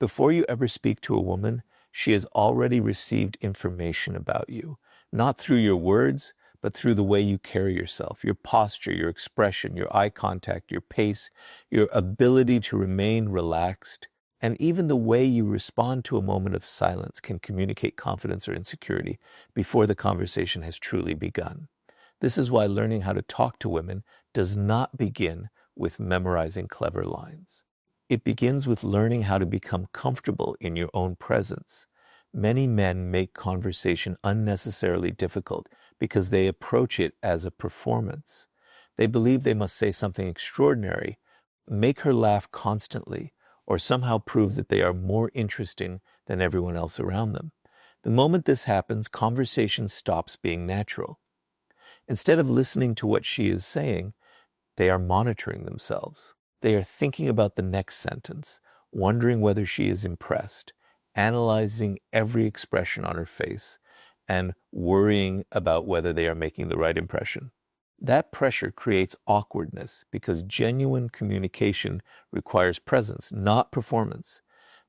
Before you ever speak to a woman, she has already received information about you, not through your words, but through the way you carry yourself, your posture, your expression, your eye contact, your pace, your ability to remain relaxed, and even the way you respond to a moment of silence can communicate confidence or insecurity before the conversation has truly begun. This is why learning how to talk to women does not begin with memorizing clever lines. It begins with learning how to become comfortable in your own presence. Many men make conversation unnecessarily difficult because they approach it as a performance. They believe they must say something extraordinary, make her laugh constantly, or somehow prove that they are more interesting than everyone else around them. The moment this happens, conversation stops being natural. Instead of listening to what she is saying, they are monitoring themselves. They are thinking about the next sentence, wondering whether she is impressed, analyzing every expression on her face, and worrying about whether they are making the right impression. That pressure creates awkwardness because genuine communication requires presence, not performance.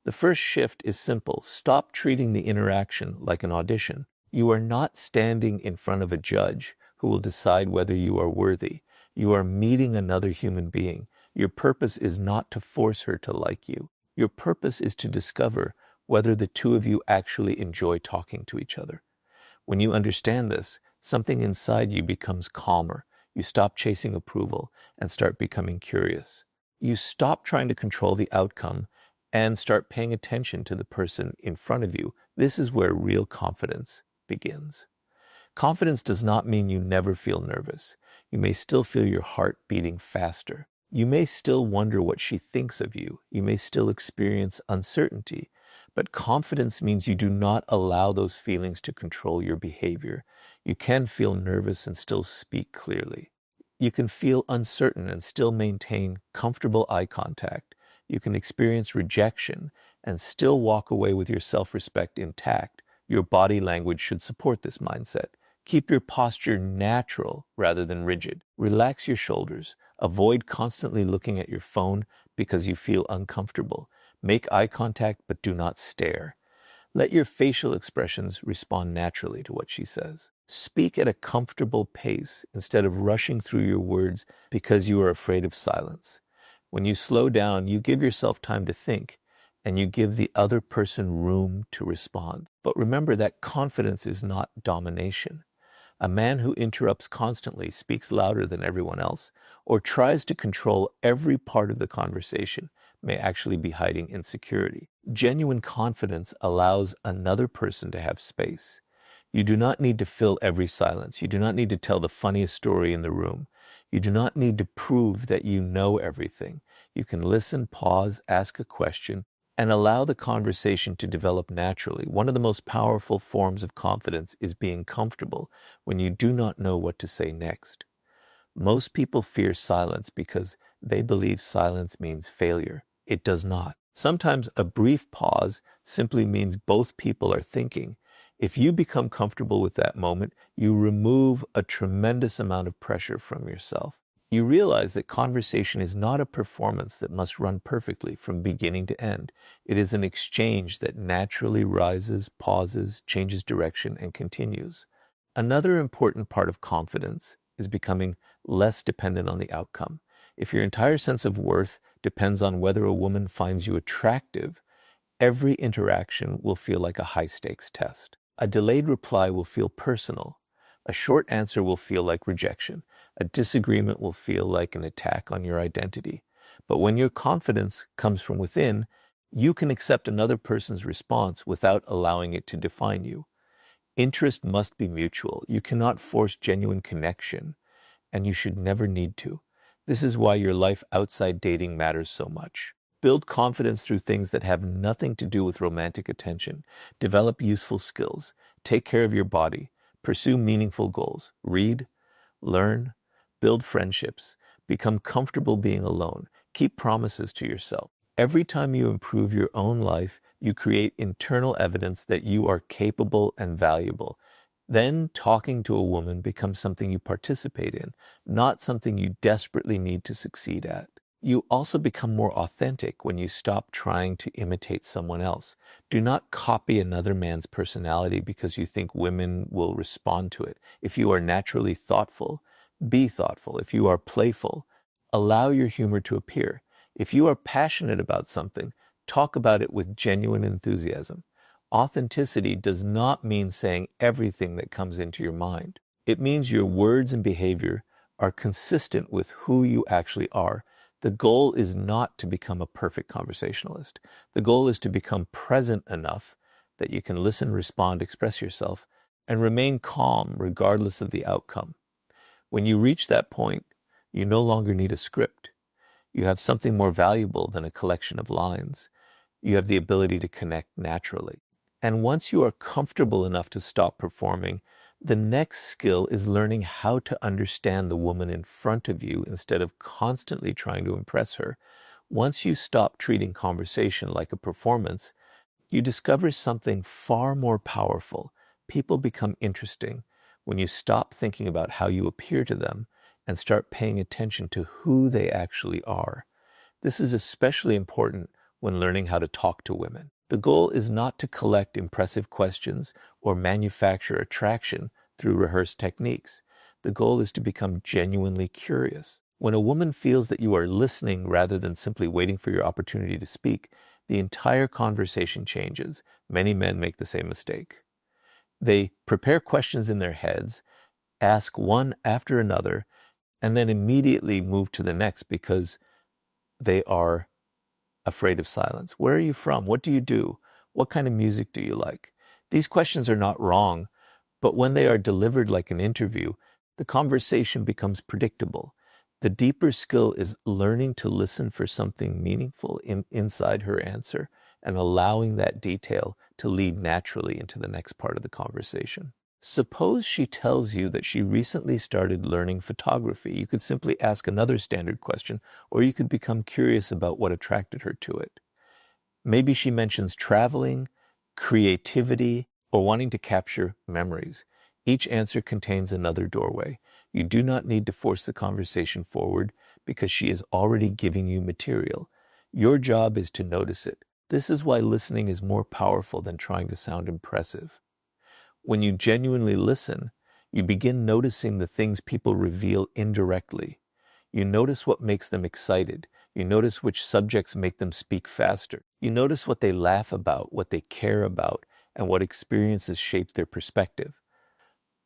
The first shift is simple. Stop treating the interaction like an audition. You are not standing in front of a judge who will decide whether you are worthy. You are meeting another human being. Your purpose is not to force her to like you. Your purpose is to discover whether the two of you actually enjoy talking to each other. When you understand this, something inside you becomes calmer. You stop chasing approval and start becoming curious. You stop trying to control the outcome and start paying attention to the person in front of you. This is where real confidence begins. Confidence does not mean you never feel nervous. You may still feel your heart beating faster. You may still wonder what she thinks of you. You may still experience uncertainty. But confidence means you do not allow those feelings to control your behavior. You can feel nervous and still speak clearly. You can feel uncertain and still maintain comfortable eye contact. You can experience rejection and still walk away with your self-respect intact. Your body language should support this mindset. Keep your posture natural rather than rigid. Relax your shoulders. Avoid constantly looking at your phone because you feel uncomfortable. Make eye contact, but do not stare. Let your facial expressions respond naturally to what she says. Speak at a comfortable pace instead of rushing through your words because you are afraid of silence. When you slow down, you give yourself time to think, and you give the other person room to respond. But remember that confidence is not domination. A man who interrupts constantly, speaks louder than everyone else, or tries to control every part of the conversation may actually be hiding insecurity. Genuine confidence allows another person to have space. You do not need to fill every silence. You do not need to tell the funniest story in the room. You do not need to prove that you know everything. You can listen, pause, ask a question, and allow the conversation to develop naturally. One of the most powerful forms of confidence is being comfortable when you do not know what to say next. Most people fear silence because they believe silence means failure. It does not. Sometimes a brief pause simply means both people are thinking. If you become comfortable with that moment, you remove a tremendous amount of pressure from yourself. You realize that conversation is not a performance that must run perfectly from beginning to end. It is an exchange that naturally rises, pauses, changes direction, and continues. Another important part of confidence is becoming less dependent on the outcome. If your entire sense of worth depends on whether a woman finds you attractive, every interaction will feel like a high-stakes test. A delayed reply will feel personal. A short answer will feel like rejection. A disagreement will feel like an attack on your identity. But when your confidence comes from within, you can accept another person's response without allowing it to define you. Interest must be mutual. You cannot force genuine connection, and you should never need to. This is why your life outside dating matters so much. Build confidence through things that have nothing to do with romantic attention. Develop useful skills. Take care of your body. Pursue meaningful goals. Read, learn, build friendships. Become comfortable being alone. Keep promises to yourself. Every time you improve your own life, you create internal evidence that you are capable and valuable. Then talking to a woman becomes something you participate in, not something you desperately need to succeed at. You also become more authentic when you stop trying to imitate someone else. Do not copy another man's personality because you think women will respond to it. If you are naturally thoughtful, be thoughtful. If you are playful, allow your humor to appear. If you are passionate about something, talk about it with genuine enthusiasm. Authenticity does not mean saying everything that comes into your mind. It means your words and behavior are consistent with who you actually are. The goal is not to become a perfect conversationalist. The goal is to become present enough that you can listen, respond, express yourself, and remain calm regardless of the outcome. When you reach that point, you no longer need a script. You have something more valuable than a collection of lines. You have the ability to connect naturally. And once you are comfortable enough to stop performing, the next skill is learning how to understand the woman in front of you instead of constantly trying to impress her. Once you stop treating conversation like a performance, you discover something far more powerful. People become interesting when you stop thinking about how you appear to them and start paying attention to who they actually are. This is especially important when learning how to talk to women. The goal is not to collect impressive questions or manufacture attraction through rehearsed techniques. The goal is to become genuinely curious. When a woman feels that you are listening rather than simply waiting for your opportunity to speak, the entire conversation changes. Many men make the same mistake. They prepare questions in their heads, ask one after another, and then immediately move to the next because they are afraid of silence. Where are you from? What do you do? What kind of music do you like? These questions are not wrong, but when they are delivered like an interview, the conversation becomes predictable. The deeper skill is learning to listen for something meaningful inside her answer and allowing that detail to lead naturally into the next part of the conversation. Suppose she tells you that she recently started learning photography. You could simply ask another standard question, or you could become curious about what attracted her to it. Maybe she mentions traveling, creativity, or wanting to capture memories. Each answer contains another doorway. You do not need to force the conversation forward because she is already giving you material. Your job is to notice it. This is why listening is more powerful than trying to sound impressive. When you genuinely listen, you begin noticing the things people reveal indirectly. You notice what makes them excited. You notice which subjects make them speak faster. You notice what they laugh about, what they care about, and what experiences shape their perspective.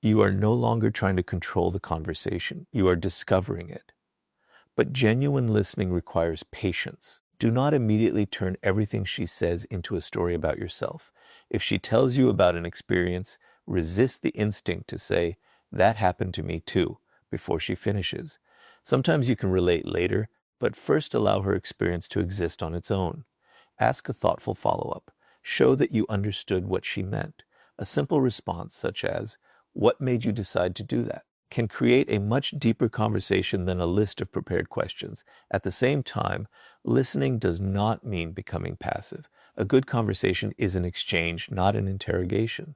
You are no longer trying to control the conversation. You are discovering it. But genuine listening requires patience. Do not immediately turn everything she says into a story about yourself. If she tells you about an experience, resist the instinct to say, "That happened to me too," before she finishes. Sometimes you can relate later, but first allow her experience to exist on its own. Ask a thoughtful follow-up. Show that you understood what she meant. A simple response such as, "What made you decide to do that?" can create a much deeper conversation than a list of prepared questions. At the same time, listening does not mean becoming passive. A good conversation is an exchange, not an interrogation.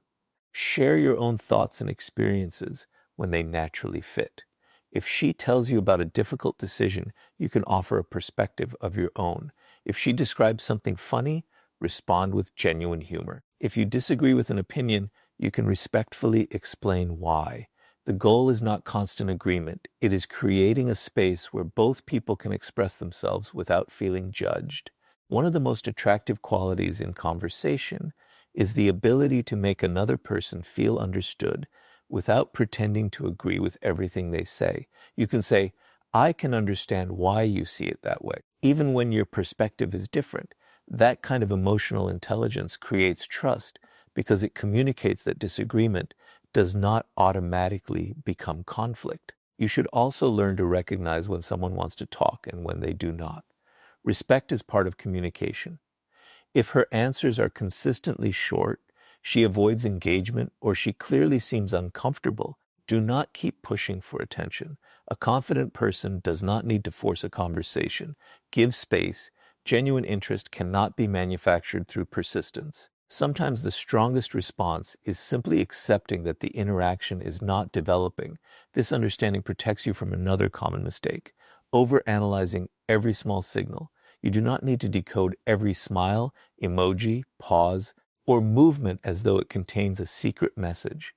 Share your own thoughts and experiences when they naturally fit. If she tells you about a difficult decision, you can offer a perspective of your own. If she describes something funny, respond with genuine humor. If you disagree with an opinion, you can respectfully explain why. The goal is not constant agreement. It is creating a space where both people can express themselves without feeling judged. One of the most attractive qualities in conversation is the ability to make another person feel understood without pretending to agree with everything they say. You can say, "I can understand why you see it that way," even when your perspective is different. That kind of emotional intelligence creates trust because it communicates that disagreement does not automatically become conflict. You should also learn to recognize when someone wants to talk and when they do not. Respect is part of communication. If her answers are consistently short, she avoids engagement, or she clearly seems uncomfortable, do not keep pushing for attention. A confident person does not need to force a conversation. Give space. Genuine interest cannot be manufactured through persistence. Sometimes the strongest response is simply accepting that the interaction is not developing. This understanding protects you from another common mistake, overanalyzing every small signal. You do not need to decode every smile, emoji, pause, or movement as though it contains a secret message.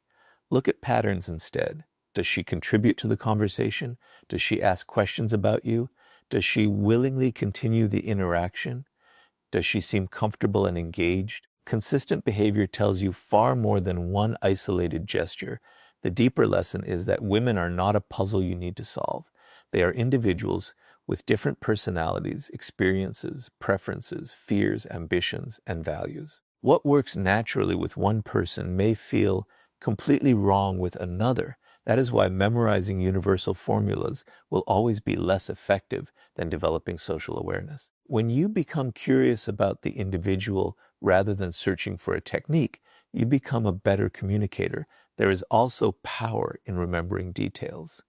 Look at patterns instead. Does she contribute to the conversation? Does she ask questions about you? Does she willingly continue the interaction? Does she seem comfortable and engaged? Consistent behavior tells you far more than one isolated gesture. The deeper lesson is that women are not a puzzle you need to solve. They are individuals with different personalities, experiences, preferences, fears, ambitions, and values. What works naturally with one person may feel completely wrong with another. That is why memorizing universal formulas will always be less effective than developing social awareness. When you become curious about the individual rather than searching for a technique, you become a better communicator. There is also power in remembering details.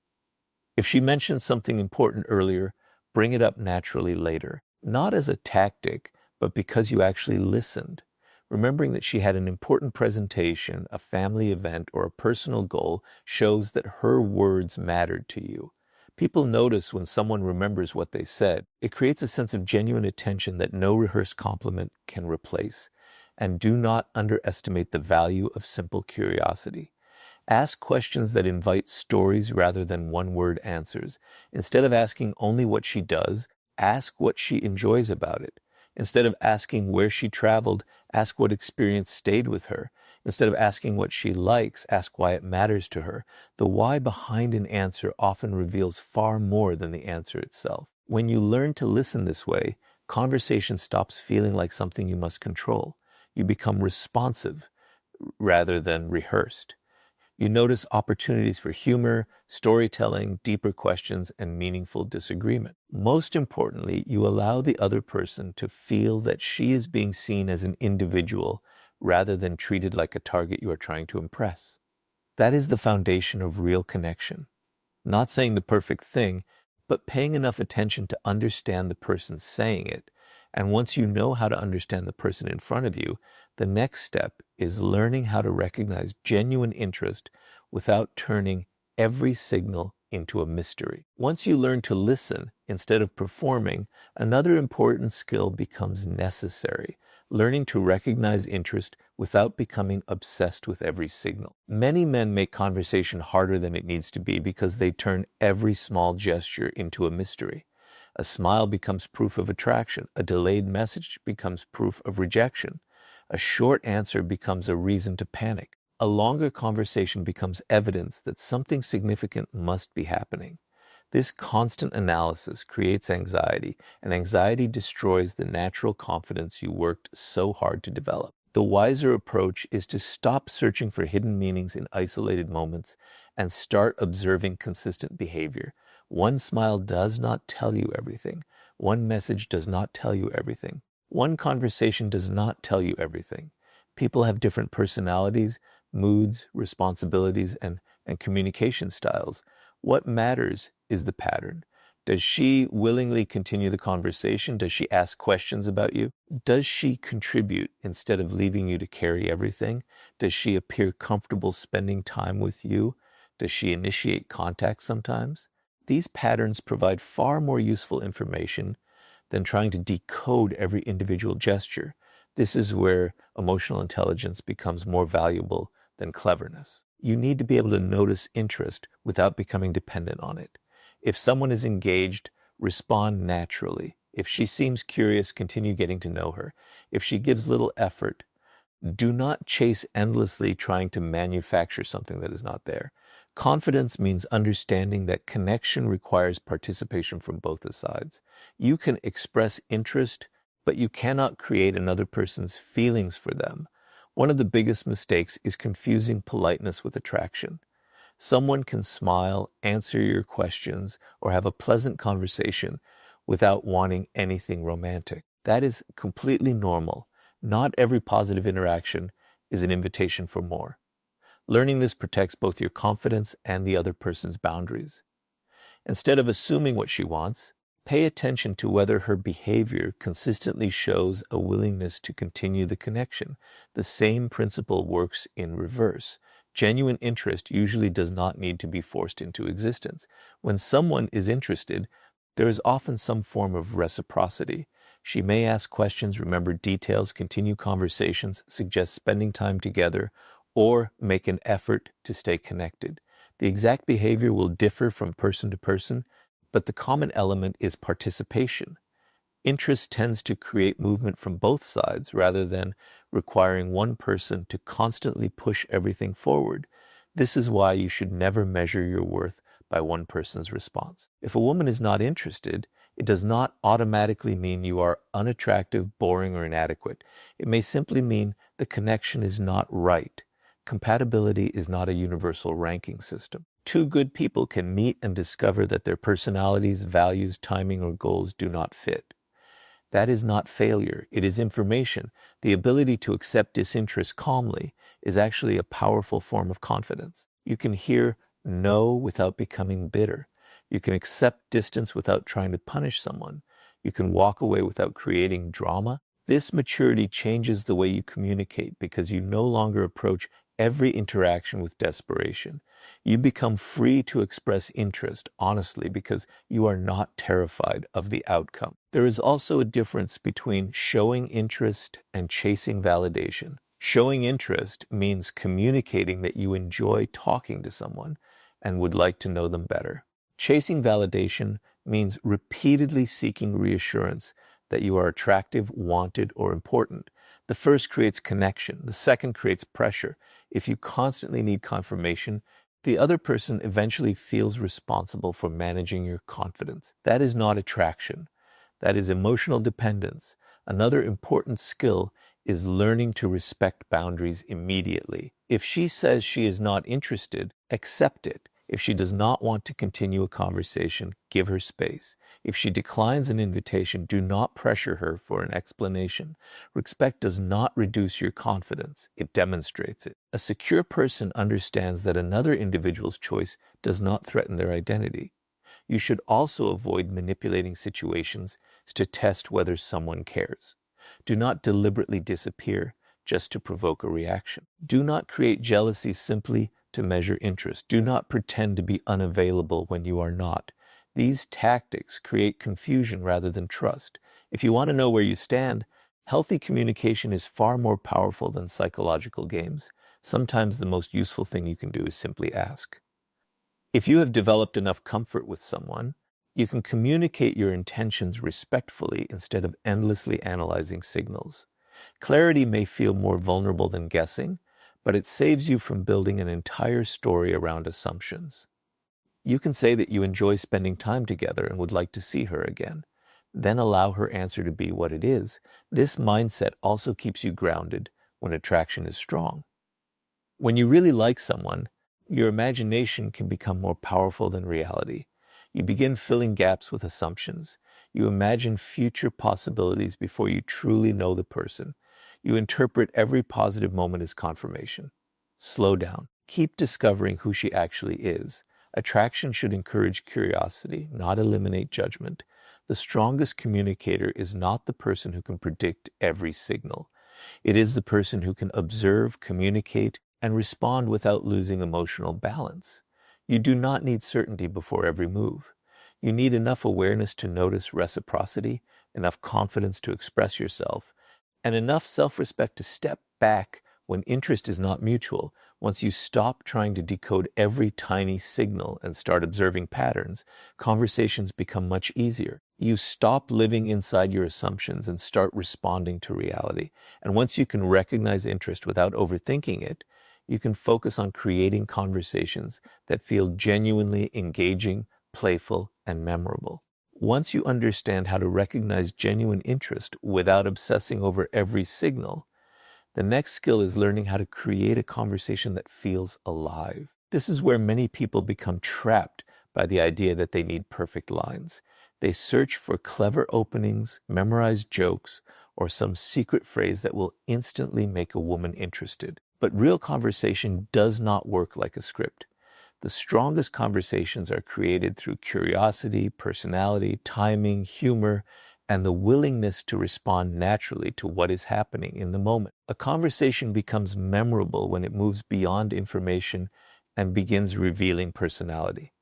If she mentioned something important earlier, bring it up naturally later, not as a tactic, but because you actually listened. Remembering that she had an important presentation, a family event, or a personal goal shows that her words mattered to you. People notice when someone remembers what they said. It creates a sense of genuine attention that no rehearsed compliment can replace. And do not underestimate the value of simple curiosity. Ask questions that invite stories rather than one-word answers. Instead of asking only what she does, ask what she enjoys about it. Instead of asking where she traveled, ask what experience stayed with her. Instead of asking what she likes, ask why it matters to her. The why behind an answer often reveals far more than the answer itself. When you learn to listen this way, conversation stops feeling like something you must control. You become responsive rather than rehearsed. You notice opportunities for humor, storytelling, deeper questions, and meaningful disagreement. Most importantly, you allow the other person to feel that she is being seen as an individual rather than treated like a target you are trying to impress. That is the foundation of real connection. Not saying the perfect thing, but paying enough attention to understand the person saying it. And once you know how to understand the person in front of you, the next step is learning how to recognize genuine interest without turning every signal into a mystery. Once you learn to listen instead of performing, another important skill becomes necessary: learning to recognize interest without becoming obsessed with every signal. Many men make conversation harder than it needs to be because they turn every small gesture into a mystery. A smile becomes proof of attraction. A delayed message becomes proof of rejection. A short answer becomes a reason to panic. A longer conversation becomes evidence that something significant must be happening. This constant analysis creates anxiety, and anxiety destroys the natural confidence you worked so hard to develop. The wiser approach is to stop searching for hidden meanings in isolated moments and start observing consistent behavior. One smile does not tell you everything. One message does not tell you everything. One conversation does not tell you everything. People have different personalities, moods, responsibilities, and communication styles. What matters is the pattern. Does she willingly continue the conversation? Does she ask questions about you? Does she contribute instead of leaving you to carry everything? Does she appear comfortable spending time with you? Does she initiate contact sometimes? These patterns provide far more useful information than trying to decode every individual gesture. This is where emotional intelligence becomes more valuable than cleverness. You need to be able to notice interest without becoming dependent on it. If someone is engaged, respond naturally. If she seems curious, continue getting to know her. If she gives little effort, do not chase endlessly trying to manufacture something that is not there. Confidence means understanding that connection requires participation from both the sides. You can express interest, but you cannot create another person's feelings for them. One of the biggest mistakes is confusing politeness with attraction. Someone can smile, answer your questions, or have a pleasant conversation without wanting anything romantic. That is completely normal. Not every positive interaction is an invitation for more. Learning this protects both your confidence and the other person's boundaries. Instead of assuming what she wants, pay attention to whether her behavior consistently shows a willingness to continue the connection. The same principle works in reverse. Genuine interest usually does not need to be forced into existence. When someone is interested, There is often some form of reciprocity. She may ask questions, remember details, continue conversations, suggest spending time together, or make an effort to stay connected. The exact behavior will differ from person to person, but the common element is participation. Interest tends to create movement from both sides rather than requiring one person to constantly push everything forward. This is why you should never measure your worth by one person's response. If a woman is not interested, it does not automatically mean you are unattractive, boring, or inadequate. It may simply mean the connection is not right. Compatibility is not a universal ranking system. Two good people can meet and discover that their personalities, values, timing, or goals do not fit. That is not failure, it is information. The ability to accept disinterest calmly is actually a powerful form of confidence. You can hear no without becoming bitter. You can accept distance without trying to punish someone. You can walk away without creating drama. This maturity changes the way you communicate because you no longer approach every interaction with desperation. You become free to express interest honestly because you are not terrified of the outcome. There is also a difference between showing interest and chasing validation. Showing interest means communicating that you enjoy talking to someone and would like to know them better. Chasing validation means repeatedly seeking reassurance that you are attractive, wanted, or important. The first creates connection. The second creates pressure. If you constantly need confirmation, the other person eventually feels responsible for managing your confidence. That is not attraction. That is emotional dependence. Another important skill is learning to respect boundaries immediately. If she says she is not interested, accept it. If she does not want to continue a conversation, give her space. If she declines an invitation, do not pressure her for an explanation. Respect does not reduce your confidence, it demonstrates it. A secure person understands that another individual's choice does not threaten their identity. You should also avoid manipulating situations to test whether someone cares. Do not deliberately disappear just to provoke a reaction. Do not create jealousy simply to measure interest. Do not pretend to be unavailable when you are not. These tactics create confusion rather than trust. If you want to know where you stand, healthy communication is far more powerful than psychological games. Sometimes the most useful thing you can do is simply ask. If you have developed enough comfort with someone, you can communicate your intentions respectfully instead of endlessly analyzing signals. Clarity may feel more vulnerable than guessing, but it saves you from building an entire story around assumptions. You can say that you enjoy spending time together and would like to see her again. Then allow her answer to be what it is. This mindset also keeps you grounded when attraction is strong. When you really like someone, your imagination can become more powerful than reality. You begin filling gaps with assumptions. You imagine future possibilities before you truly know the person. You interpret every positive moment as confirmation. Slow down. Keep discovering who she actually is. Attraction should encourage curiosity, not eliminate judgment. The strongest communicator is not the person who can predict every signal. It is the person who can observe, communicate, and respond without losing emotional balance. You do not need certainty before every move. You need enough awareness to notice reciprocity, enough confidence to express yourself, and enough self-respect to step back when interest is not mutual. Once you stop trying to decode every tiny signal and start observing patterns, conversations become much easier. You stop living inside your assumptions and start responding to reality. And once you can recognize interest without overthinking it, you can focus on creating conversations that feel genuinely engaging, playful, and memorable. Once you understand how to recognize genuine interest without obsessing over every signal, the next skill is learning how to create a conversation that feels alive. This is where many people become trapped by the idea that they need perfect lines. They search for clever openings, memorized jokes, or some secret phrase that will instantly make a woman interested. But real conversation does not work like a script. The strongest conversations are created through curiosity, personality, timing, humor, and the willingness to respond naturally to what is happening in the moment. A conversation becomes memorable when it moves beyond information and begins revealing personality.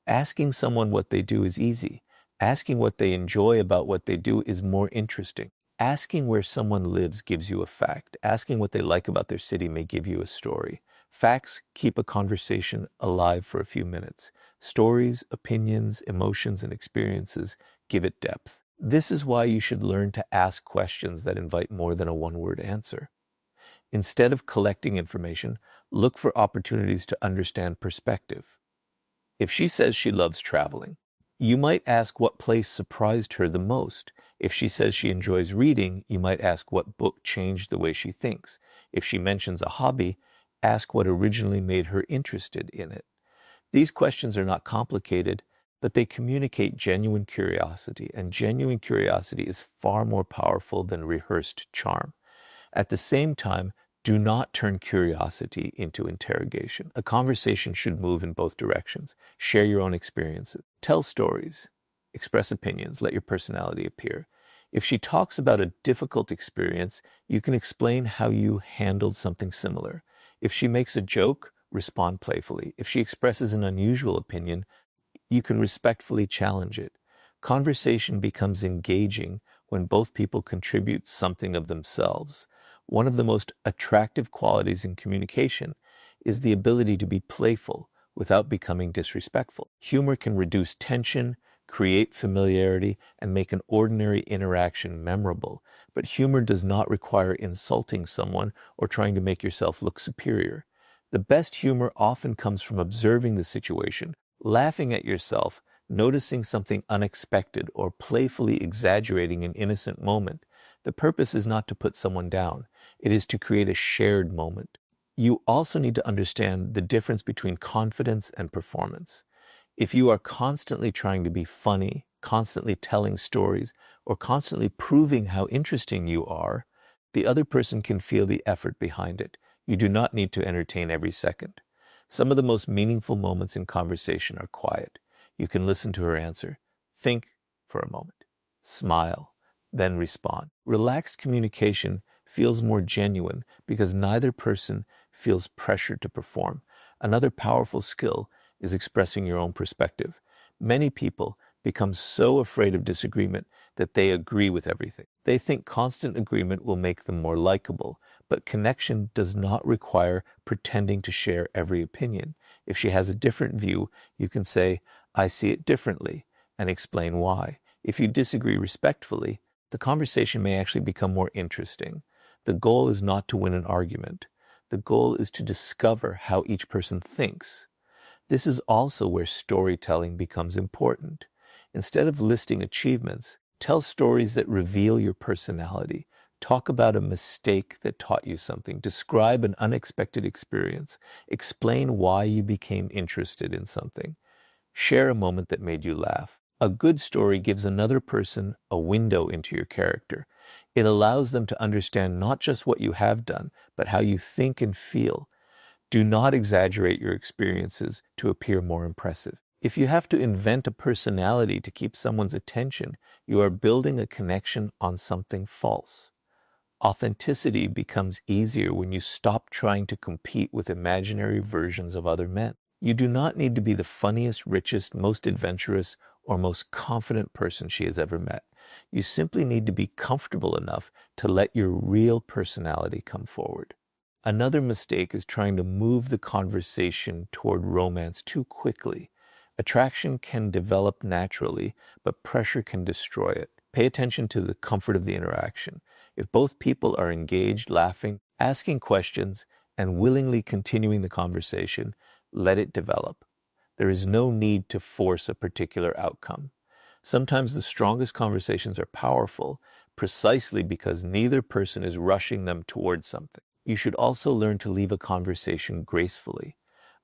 Asking someone what they do is easy. Asking what they enjoy about what they do is more interesting. Asking where someone lives gives you a fact. Asking what they like about their city may give you a story. Facts keep a conversation alive for a few minutes. Stories, opinions, emotions, and experiences give it depth. This is why you should learn to ask questions that invite more than a one-word answer. Instead of collecting information, look for opportunities to understand perspective. If she says she loves traveling, you might ask what place surprised her the most. If she says she enjoys reading, you might ask what book changed the way she thinks. If she mentions a hobby, ask what originally made her interested in it. These questions are not complicated, but they communicate genuine curiosity, and genuine curiosity is far more powerful than rehearsed charm. At the same time, do not turn curiosity into interrogation. A conversation should move in both directions. Share your own experiences. Tell stories. Express opinions. Let your personality appear. If she talks about a difficult experience, you can explain how you handled something similar. If she makes a joke, respond playfully. If she expresses an unusual opinion, you can respectfully challenge it. Conversation becomes engaging when both people contribute something of themselves. One of the most attractive qualities in communication is the ability to be playful without becoming disrespectful. Humor can reduce tension, create familiarity, and make an ordinary interaction memorable. But humor does not require insulting someone or trying to make yourself look superior. The best humor often comes from observing the situation, laughing at yourself, noticing something unexpected, or playfully exaggerating an innocent moment. The purpose is not to put someone down. It is to create a shared moment. You also need to understand the difference between confidence and performance. If you are constantly trying to be funny, constantly telling stories, or constantly proving how interesting you are, the other person can feel the effort behind it. You do not need to entertain every second. Some of the most meaningful moments in conversation are quiet. You can listen to her answer, think for a moment, smile, then respond. Relaxed communication feels more genuine because neither person feels pressured to perform. Another powerful skill is expressing your own perspective. Many people become so afraid of disagreement that they agree with everything. They think constant agreement will make them more likable, but connection does not require pretending to share every opinion. If she has a different view, you can say, "I see it differently," and explain why. If you disagree respectfully, the conversation may actually become more interesting. The goal is not to win an argument. The goal is to discover how each person thinks. This is also where storytelling becomes important. Instead of listing achievements, tell stories that reveal your personality. Talk about a mistake that taught you something. Describe an unexpected experience. Explain why you became interested in something. Share a moment that made you laugh. A good story gives another person a window into your character. It allows them to understand not just what you have done, but how you think and feel. Do not exaggerate your experiences to appear more impressive. If you have to invent a personality to keep someone's attention, you are building a connection on something false. Authenticity becomes easier when you stop trying to compete with imaginary versions of other men. You do not need to be the funniest, richest, most adventurous, or most confident person she has ever met. You simply need to be comfortable enough to let your real personality come forward. Another mistake is trying to move the conversation toward romance too quickly. Attraction can develop naturally, but pressure can destroy it. Pay attention to the comfort of the interaction. If both people are engaged, laughing, asking questions, and willingly continuing the conversation, let it develop. There is no need to force a particular outcome. Sometimes the strongest conversations are powerful precisely because neither person is rushing them towards something. You should also learn to leave a conversation gracefully.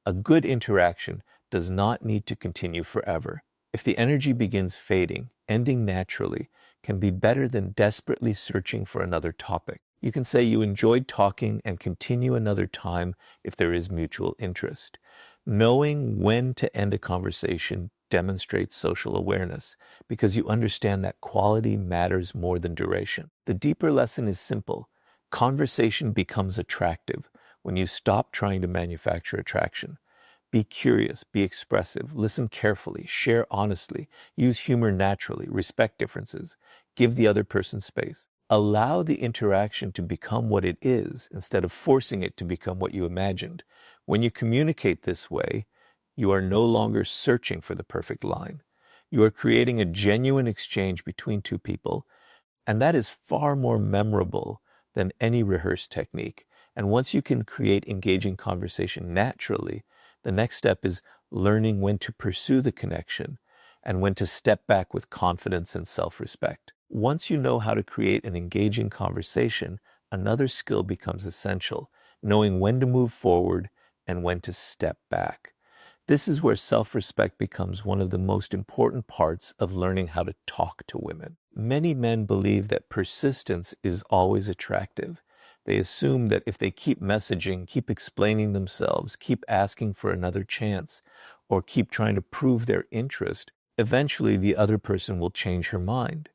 A good interaction does not need to continue forever. If the energy begins fading, ending naturally can be better than desperately searching for another topic. You can say you enjoyed talking and continue another time if there is mutual interest. Knowing when to end a conversation demonstrates social awareness because you understand that quality matters more than duration. The deeper lesson is simple. Conversation becomes attractive when you stop trying to manufacture attraction. Be curious, be expressive, listen carefully, share honestly, use humor naturally, respect differences, give the other person space. Allow the interaction to become what it is instead of forcing it to become what you imagined. When you communicate this way, you are no longer searching for the perfect line. You are creating a genuine exchange between two people, and that is far more memorable than any rehearsed technique. And once you can create engaging conversation naturally, the next step is learning when to pursue the connection and when to step back with confidence and self-respect. Once you know how to create an engaging conversation, another skill becomes essential, knowing when to move forward and when to step back. This is where self-respect becomes one of the most important parts of learning how to talk to women. Many men believe that persistence is always attractive. They assume that if they keep messaging, keep explaining themselves, keep asking for another chance, or keep trying to prove their interest, eventually the other person will change her mind.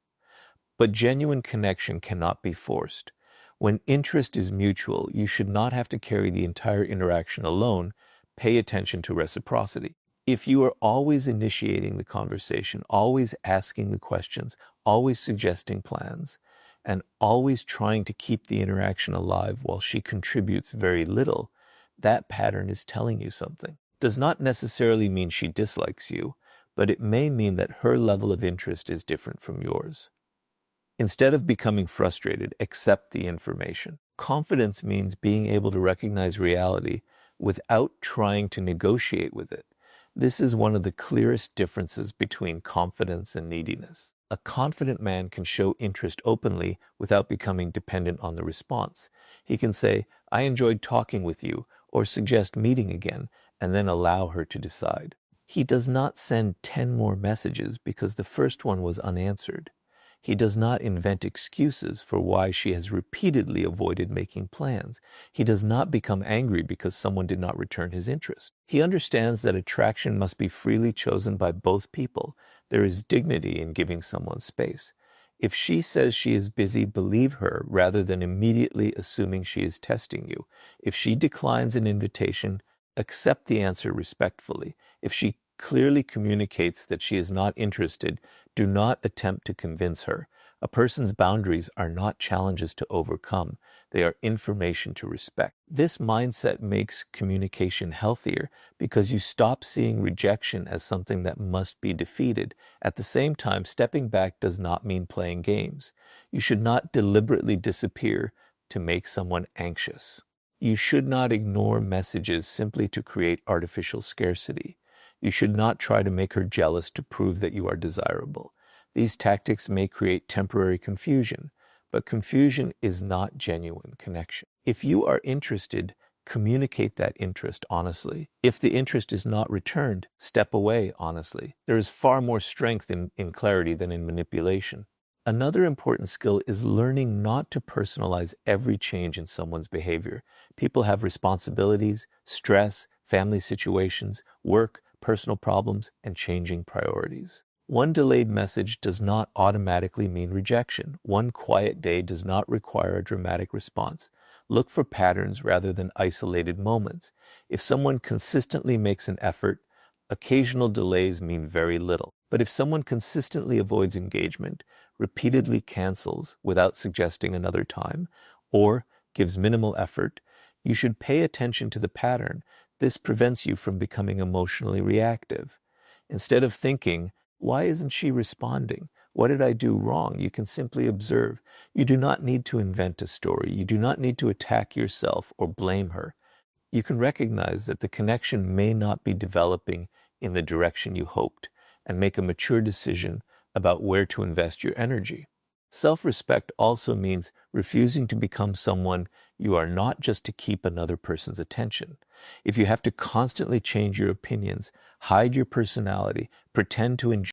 But genuine connection cannot be forced. When interest is mutual, you should not have to carry the entire interaction alone. Pay attention to reciprocity. If you are always initiating the conversation, always asking the questions, always suggesting plans, and always trying to keep the interaction alive while she contributes very little, that pattern is telling you something. Does not necessarily mean she dislikes you, but it may mean that her level of interest is different from yours. Instead of becoming frustrated, accept the information. Confidence means being able to recognize reality without trying to negotiate with it. This is one of the clearest differences between confidence and neediness. A confident man can show interest openly without becoming dependent on the response. He can say, "I enjoyed talking with you," or suggest meeting again, and then allow her to decide. He does not send 10 more messages because the first one was unanswered. He does not invent excuses for why she has repeatedly avoided making plans. He does not become angry because someone did not return his interest. He understands that attraction must be freely chosen by both people. There is dignity in giving someone space. If she says she is busy, believe her rather than immediately assuming she is testing you. If she declines an invitation, accept the answer respectfully. If she clearly communicates that she is not interested, do not attempt to convince her. A person's boundaries are not challenges to overcome. They are information to respect. This mindset makes communication healthier because you stop seeing rejection as something that must be defeated. At the same time, stepping back does not mean playing games. You should not deliberately disappear to make someone anxious. You should not ignore messages simply to create artificial scarcity. You should not try to make her jealous to prove that you are desirable. These tactics may create temporary confusion, but confusion is not genuine connection. If you are interested, communicate that interest honestly. If the interest is not returned, step away honestly. There is far more strength in clarity than in manipulation. Another important skill is learning not to personalize every change in someone's behavior. People have responsibilities, stress, family situations, work, personal problems, and changing priorities. One delayed message does not automatically mean rejection. One quiet day does not require a dramatic response. Look for patterns rather than isolated moments. If someone consistently makes an effort, occasional delays mean very little. But if someone consistently avoids engagement, repeatedly cancels without suggesting another time, or gives minimal effort, you should pay attention to the pattern. This prevents you from becoming emotionally reactive. Instead of thinking, "Why isn't she responding? What did I do wrong?" You can simply observe. You do not need to invent a story. You do not need to attack yourself or blame her. You can recognize that the connection may not be developing in the direction you hoped, and make a mature decision about where to invest your energy. Self-respect also means refusing to become someone you are not just to keep another person's attention. If you have to constantly change your opinions, hide your personality, pretend to enjoy